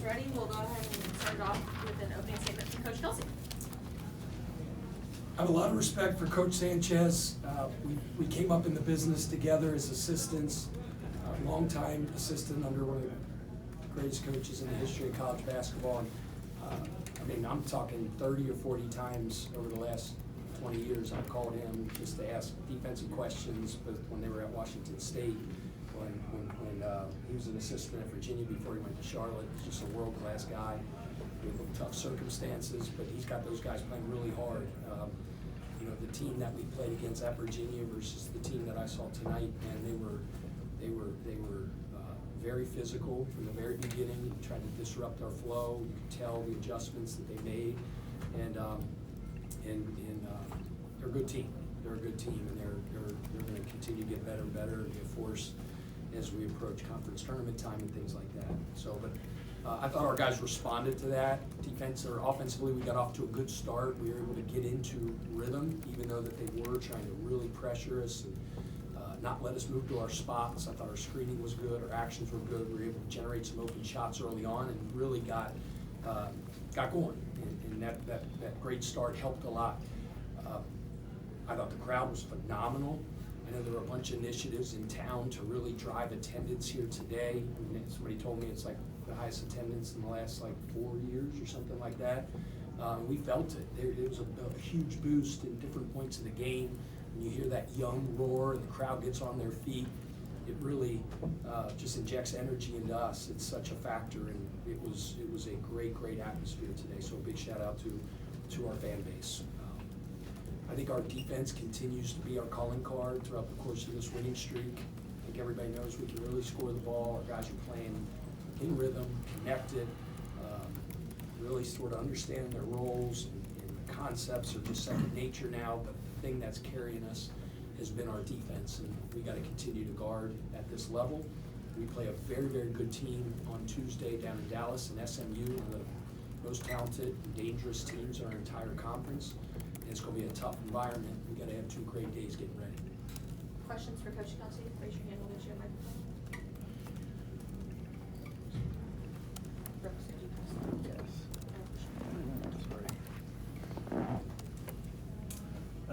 is ready, we'll go ahead and start it off with an opening statement from Coach Kelsey. I have a lot of respect for Coach Sanchez. We came up in the business together as assistants, a long-time assistant under one of the greatest coaches in the history of college basketball. And, I'm talking 30 or 40 times over the last 20 years. I've called him just to ask defensive questions, but when they were at Washington State, when he was an assistant at Virginia before he went to Charlotte. He's just a world-class guy with tough circumstances, but he's got those guys playing really hard. The team that we played against at Virginia versus the team that I saw tonight, and they were very physical from the very beginning, trying to disrupt our flow. You could tell the adjustments that they made, and they're a good team. They're a good team, and they're going to continue to get better and better and be a force as we approach conference tournament time and things like that. So, but I thought our guys responded to that. Offensively, we got off to a good start. We were able to get into rhythm, even though that they were trying to really pressure us and not let us move to our spots. I thought our screening was good, our actions were good. We were able to generate some open shots early on and really got going. And that great start helped a lot. I thought the crowd was phenomenal. I know there were a bunch of initiatives in town to really drive attendance here today. Somebody told me it's like the highest attendance in the last 4 years or something like that. We felt it. There was a huge boost in different points of the game. When you hear that young roar and the crowd gets on their feet, it really just injects energy into us. It's such a factor, and it was a great atmosphere today. So a big shout out to our fan base. I think our defense continues to be our calling card throughout the course of this winning streak. I think everybody knows we can really score the ball. Our guys are playing in rhythm, connected, really sort of understanding their roles, and the concepts are just second nature now, but the thing that's carrying us has been our defense, and we got to continue to guard at this level. We play a very good team on Tuesday down in Dallas, and SMU, one of the most talented and dangerous teams in our entire conference. It's going to be a tough environment. We got to have 2 great days getting ready. Questions for Coach Kelsey? Raise your hand. We'll get you a microphone. Brooks, could you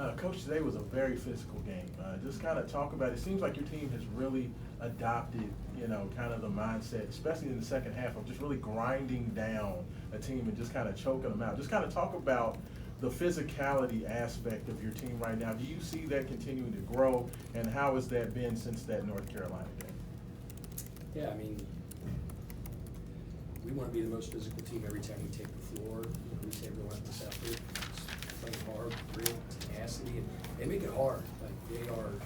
pass? Coach, today was a very physical game. Just kind of talk about it. It seems like your team has really adopted, kind of the mindset, especially in the second half, of just really grinding down a team and just kind of choking them out. Just kind of talk about the physicality aspect of your team right now. Do you see that continuing to grow, and how has that been since that North Carolina game? Yeah, we want to be the most physical team every time we take the floor. We say relentless effort, playing hard, grit, tenacity, and they make it hard. They are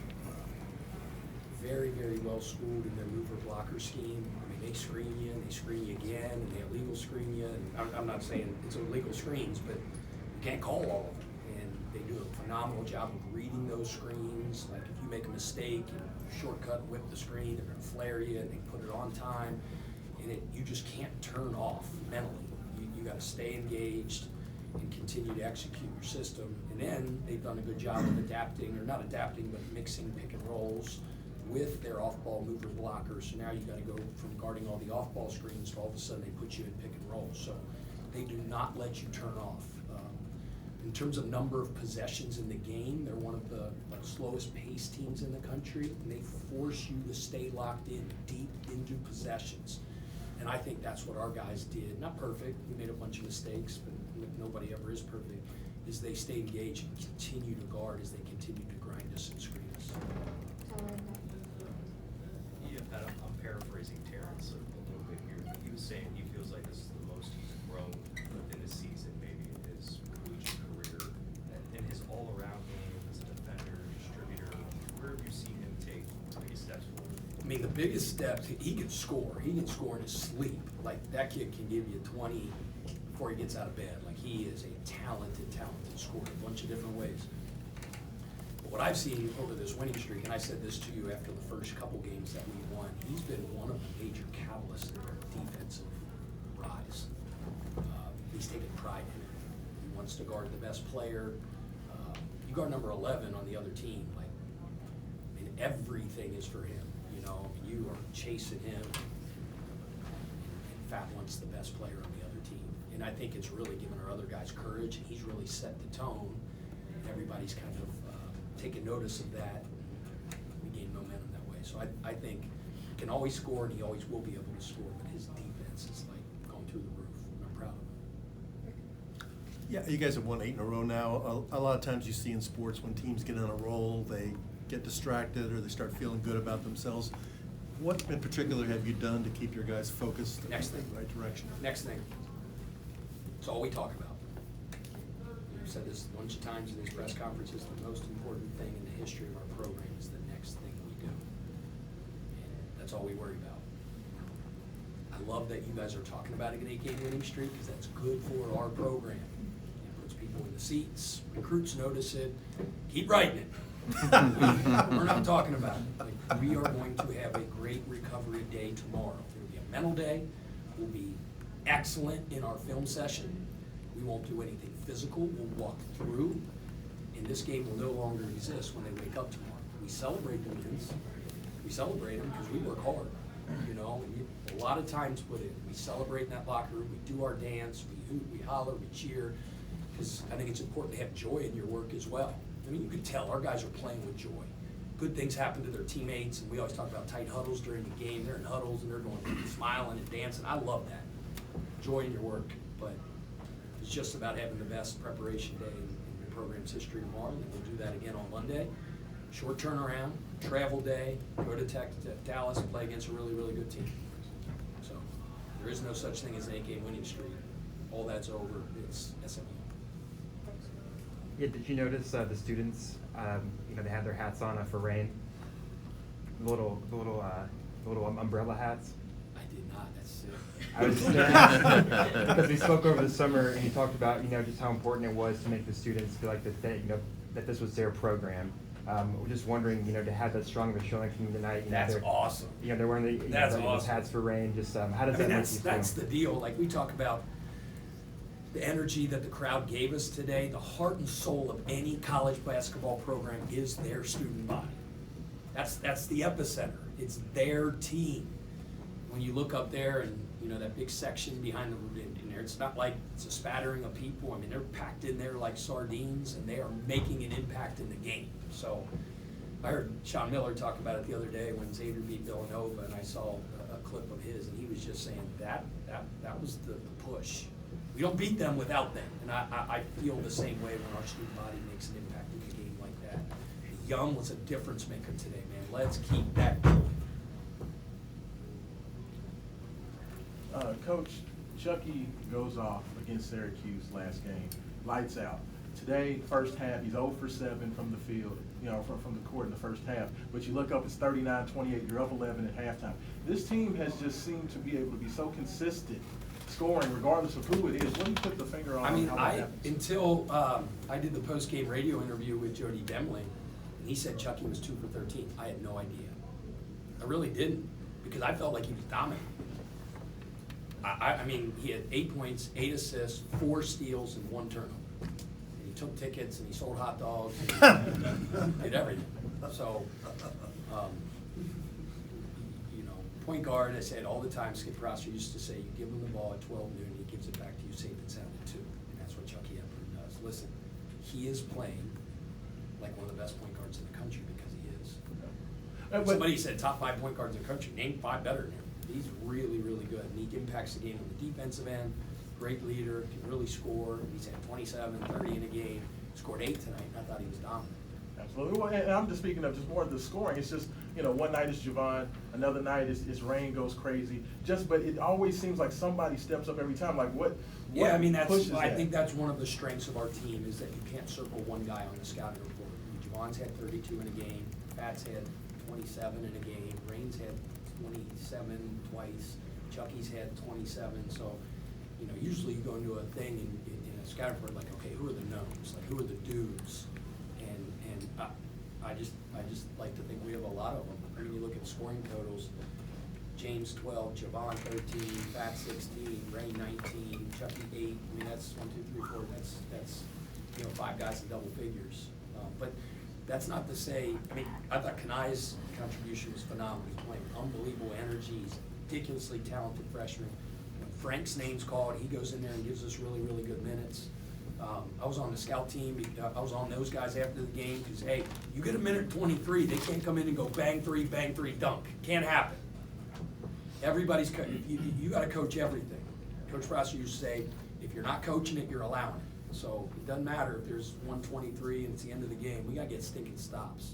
very well schooled in their mover blocker scheme. They screen you, and they screen you again, and they illegal screen you. And I'm not saying it's illegal screens, but you can't call all of them. And they do a phenomenal job of reading those screens. Like if you make a mistake and shortcut whip the screen, they're gonna flare you, and they put it on time. And you just can't turn off mentally. You got to stay engaged and continue to execute your system. And then they've done a good job of adapting, or not adapting, but mixing pick and rolls with their off-ball mover blockers. So now you got to go from guarding all the off-ball screens to all of a sudden they put you in pick and roll. So they do not let you turn off. In terms of number of possessions in the game, they're one of the slowest paced teams in the country, and they force you to stay locked in deep into possessions. And I think that's what our guys did. Not perfect, we made a bunch of mistakes, but nobody ever is perfect, is they stay engaged and continue to guard as they continue to grind us and screen us. Yeah, Pat, I'm paraphrasing Terrence a little bit here. He was saying he feels like this is the most he's grown within a season, maybe in his collegiate career. And his all-around game as a defender, distributor, where have you seen him take big steps forward? The biggest steps, he can score. He can score in his sleep. Like, that kid can give you 20 before he gets out of bed. Like, he is a talented scorer in a bunch of different ways. But what I've seen over this winning streak, and I said this to you after the first couple games that we won, he's been one of the major catalysts in our defensive rise. He's taken pride in it. He wants to guard the best player. You guard number 11 on the other team. Everything is for him. You are chasing him in fat wants the best player on the other team. And I think it's really given our other guys courage, and he's really set the tone. And everybody's kind of taken notice of that. We gain momentum that way. So I think he can always score, and he always will be able to score, but his defense is like going through the roof, and I'm proud of him. Yeah, you guys have won 8 in a row now. A lot of times you see in sports when teams get on a roll, they get distracted or they start feeling good about themselves. What in particular have you done to keep your guys focused in Next the thing. right direction? Next thing. It's all we talk about. I've said this a bunch of times in these press conferences, the most important thing in the history of our program is the next thing we do. And that's all we worry about. I love that you guys are talking about an 8-game winning streak because that's good for our program. It puts people in the seats, recruits notice it, keep writing it. We're not talking about it. Like, we are going to have a great recovery day tomorrow. There will be a mental day. We'll be excellent in our film session. We won't do anything physical. We'll walk through. And this game will no longer exist when they wake up tomorrow. We celebrate the wins. We celebrate them because we work hard. You know, and a lot of times put it. We celebrate in that locker room. We do our dance. We hoot. We holler. We cheer. Because I think it's important to have joy in your work as well. I mean, you can tell our guys are playing with joy. Good things happen to their teammates, and we always talk about tight huddles during the game. They're in huddles, and they're going smiling and dancing. I love that. Joy in your work, but it's just about having the best preparation day in your program's history tomorrow, and we'll do that again on Monday. Short turnaround, travel day, go to Dallas and play against a really, really good team. So there is no such thing as an 8-game winning streak. All that's over. It's SMU. Yeah, did you notice the students? They had their hats on for rain. The little umbrella hats. I did not. That's sick. I was just because we spoke over the summer and he talked about just how important it was to make the students feel like that that this was their program. We're just wondering to have that strong of a showing from tonight. That's awesome. They're wearing That's those awesome. hats for rain. Just how does that make you feel? That's the deal. Like we talk about the energy that the crowd gave us today, the heart and soul of any college basketball program is their student body. That's the epicenter. It's their team. When you look up there and that big section behind in there, it's not like it's a spattering of people. I mean, they're packed in there like sardines, and they are making an impact in the game. So I heard Sean Miller talk about it the other day when Xavier beat Villanova, and I saw a clip of his, and he was just saying that was the push. We don't beat them without them, and I feel the same way when our student body makes an impact in a game like that. Young was a difference maker today, man. Let's keep that going. Coach, Chucky goes off against Syracuse last game, lights out. Today, first half, he's 0 for 7 from the field, from the court in the first half. But you look up, it's 39-28, you're up 11 at halftime. This team has just seemed to be able to be so consistent scoring regardless of who it is. What do you put the finger on? I mean, how that happens? until I did the post-game radio interview with Jody Demling, and he said Chucky was 2 for 13. I had no idea. I really didn't, because I felt like he was dominant. I mean, he had 8 points, 8 assists, 4 steals, and 1 turnover. And he took tickets, and he sold hot dogs, and did everything. So, point guard, I say it all the time, Skip Prosser used to say, you give him the ball at 12 noon, he gives it back to you safe and sound at 2. And that's what Chucky Hepburn does. Listen, he is playing like one of the best point guards in the country because he is. Somebody said top 5 point guards in the country. Name 5 better than him. He's really, really good. And he impacts the game on the defensive end. Great leader, can really score. He's had 27, 30 in a game. Scored 8 tonight, and I thought he was dominant. Absolutely. Well, and I'm just speaking of just more of the scoring. It's just, one night is Javon, another night is Rain goes crazy. But it always seems like somebody steps up every time. Like what Yeah, I mean, pushes I that? think that's one of the strengths of our team is that you can't circle one guy on the scouting report. Javon's had 32 in a game. Pat's had 27 in a game. Rain's had 27 twice. Chucky's had 27. So, usually you go into a thing in a scouting report like, okay, who are the knowns? Like, who are the dudes? And I just like to think we have a lot of them. I mean, you look at scoring totals. James 12, Javon 13, Pat 16, Ray 19, Chucky 8. I mean, that's 1, 2, 3, 4. That's 5 guys in double figures. But that's not to say. I mean, I thought Kanai's contribution was phenomenal. He's playing unbelievable energy. He's a ridiculously talented freshman. Frank's name's called, he goes in there and gives us really, really good minutes. I was on the scout team, I was on those guys after the game, because, hey, you get a minute 23, they can't come in and go bang three, dunk. Can't happen. Everybody's, you gotta coach everything. Coach Prosser used to say, if you're not coaching it, you're allowing it. So it doesn't matter if there's 123 and it's the end of the game, we gotta get stinking stops.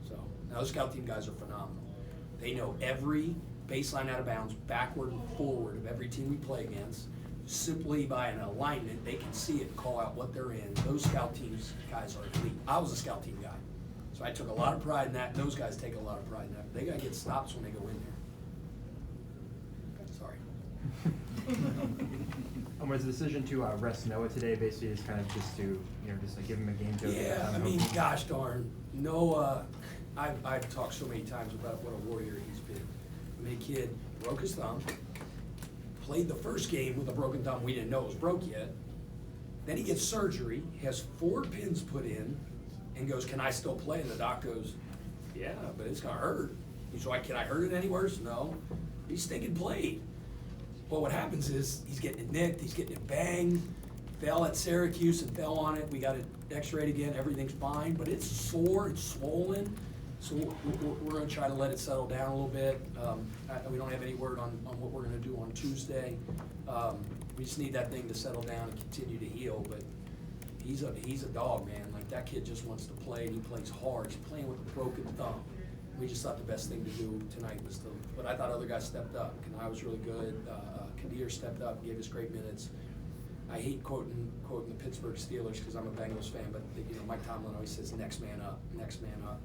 So, now those scout team guys are phenomenal. They know every baseline out of bounds, backward and forward of every team we play against. Simply by an alignment, they can see it and call out what they're in. Those scout teams guys are elite. I was a scout team guy, so I took a lot of pride in that, and those guys take a lot of pride in that. They gotta get stops when they go in there. Sorry. Was the decision to rest Noah today basically just kind of just to, just like give him a game to Yeah, I mean, gosh darn, Noah, I've talked so many times about what a warrior he's been. I mean, a kid broke his thumb, played the first game with a broken thumb, we didn't know it was broke yet. Then he gets surgery, has 4 pins put in, and goes, can I still play? And the doc goes, yeah, but it's gonna hurt. He's like, can I hurt it any worse? No. He stinking played. Well, what happens is, he's getting it nicked, he's getting it banged, fell at Syracuse and fell on it, we got it x-rayed again, everything's fine, but it's sore, it's swollen. So we're gonna try to let it settle down a little bit. We don't have any word on what we're gonna do on Tuesday. We just need that thing to settle down and continue to heal, but he's a dog, man. Like, that kid just wants to play, and he plays hard. He's playing with a broken thumb. We just thought the best thing to do tonight was to, but I thought other guys stepped up. Kanai was really good. Kadir stepped up, gave us great minutes. I hate quoting the Pittsburgh Steelers because I'm a Bengals fan, but Mike Tomlin always says next man up, next man up.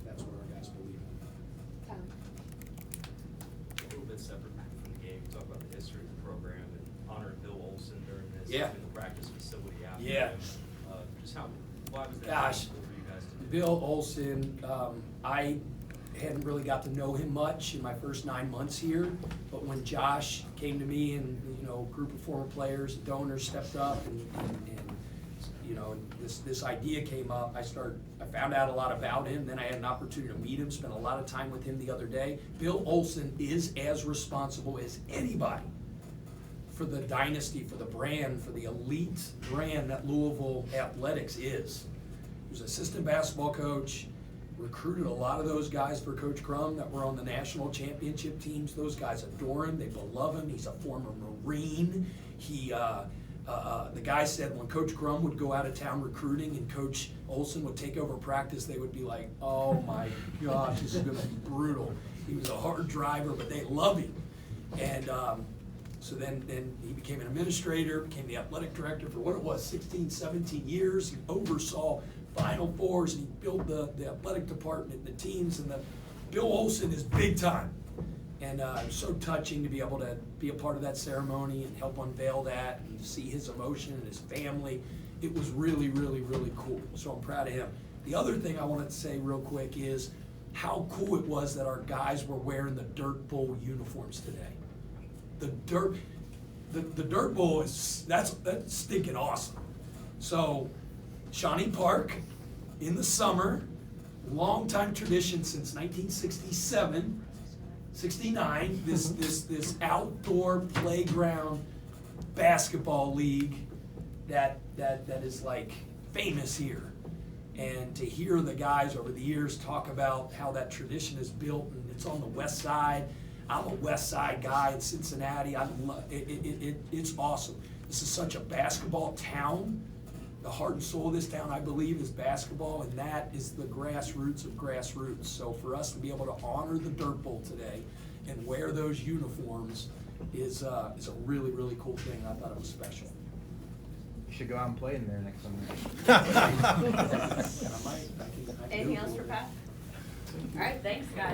That's what our guys believe in. A little bit separate from the game, talk about the history of the program and honoring Bill Olson during this. Yeah. In the practice facility after. Yeah. Just why was that Gosh, meaningful for you guys to do? Bill Olson, I hadn't really got to know him much in my first 9 months here, but when Josh came to me and, a group of former players, donors stepped up and this idea came up, I found out a lot about him, then I had an opportunity to meet him, spent a lot of time with him the other day. Bill Olson is as responsible as anybody for the dynasty, for the brand, for the elite brand that Louisville Athletics is. He was assistant basketball coach, recruited a lot of those guys for Coach Crum that were on the national championship teams. Those guys adore him, they love him. He's a former Marine. The guy said when Coach Crum would go out of town recruiting and Coach Olson would take over practice, they would be like, oh my gosh, this is gonna be brutal. He was a hard driver, but they love him. And so then he became an administrator, became the athletic director for what it was, 16, 17 years. He oversaw Final Fours, and he built the athletic department and the teams, and Bill Olson is big time. And it was so touching to be able to be a part of that ceremony and help unveil that and to see his emotion and his family. It was really, really, really cool. So I'm proud of him. The other thing I wanted to say real quick is how cool it was that our guys were wearing the Dirt Bowl uniforms today. The Dirt Bowl that's stinking awesome. So Shawnee Park in the summer, long time tradition since 1967. 69, this outdoor playground basketball league that is like famous here. And to hear the guys over the years talk about how that tradition is built, and it's on the west side. I'm a west side guy in Cincinnati. I love it. It's awesome. This is such a basketball town. The heart and soul of this town, I believe, is basketball, and that is the grassroots of grassroots. So for us to be able to honor the Dirt Bowl today and wear those uniforms is a really, really cool thing. I thought it was special. You should go out and play in there next summer. Anything else for Pat? All right, thanks, guys.